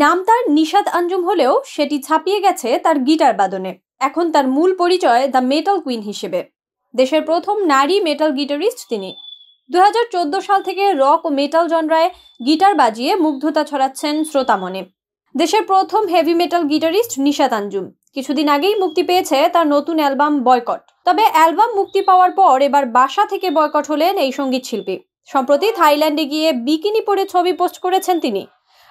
নাম তার নিশাত আঞ্জুম হলেও সেটি ছাপিয়ে গেছে তার গিটার বাদনে। এখন তার মূল পরিচয় দ্য মেটাল কুইন হিসেবে। দেশের প্রথম নারী মেটাল গিটারিস্ট তিনি। 2014 সাল থেকে রক ও মেটাল জনরায় গিটার বাজিয়ে মুগ্ধতা ছড়াচ্ছেন শ্রোতা মনে। দেশের প্রথম heavy metal guitarist Nishat Anjum. কিছুদিন আগেই মুক্তি পেয়েছে তার নতুন অ্যালবাম বয়কট। তবে অ্যালবাম মুক্তি পাওয়ার পর এবার বাসা থেকে বয়কট হলেন এই সঙ্গীত শিল্পী। সম্প্রতি থাইল্যান্ডে গিয়ে বিকিনি পরে ছবি পোস্ট করেছেন তিনি।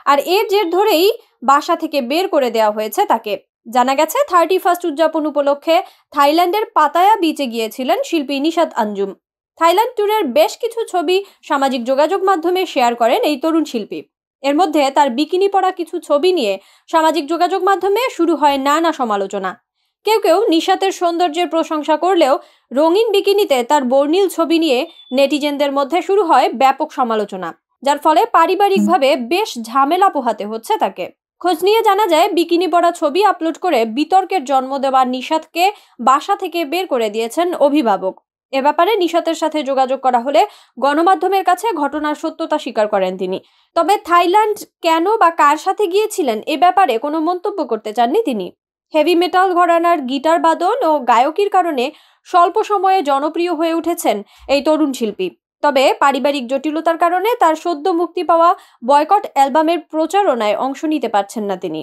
আর এর জের ধরেই বাসা থেকে বের করে দেওয়া হয়েছে তাকে। জানা গেছে 31st উদযাপন উপলক্ষে থাইল্যান্ডের পাতায়া বিচে গিয়েছিলেন শিল্পী নিশাত আঞ্জুম। থাইল্যান্ড ট্যুরের বেশ কিছু ছবি সামাজিক যোগাযোগ মাধ্যমে শেয়ার করেন এই তরুণ শিল্পী। এর মধ্যে তার বিকিনি পরা কিছু ছবি নিয়ে সামাজিক যোগাযোগ মাধ্যমে শুরু হয় নানা সমালোচনা। কেউ কেউ নিশাতের সৌন্দর্যের প্রশংসা করলেও রঙিন বিকিনিতে তার বর্ণিল ছবি নিয়ে নেটিজেনদের মধ্যে শুরু হয় ব্যাপক সমালোচনা, যার ফলে পারিবারিকভাবে বেশ ঝামেলা পোহাতে হচ্ছে তাকে। খোঁজ নিয়ে জানা যায়, বিকিনি পরা ছবি আপলোড করে বিতর্কের জন্ম দেওয়া নিশাতকে বাসা থেকে বের করে দিয়েছেন অভিভাবক। এ ব্যাপারে নিশাতের সাথে যোগাযোগ করা হলে গণমাধ্যমের কাছে ঘটনার সত্যতা স্বীকার করেন তিনি। তবে থাইল্যান্ড কেন বা কার সাথে গিয়েছিলেন এ ব্যাপারে কোনো মন্তব্য করতে চাননি তিনি। হেভি মেটাল ঘরানার গিটার বাদন ও গায়কির কারণে স্বল্প সময়ে জনপ্রিয় হয়ে উঠেছেন এই তরুণ শিল্পী। তবে পারিবারিক জটিলতার কারণে তার সদ্য মুক্তি পাওয়া বয়কট অ্যালবামের প্রচারণায় অংশ নিতে পারছেন না তিনি।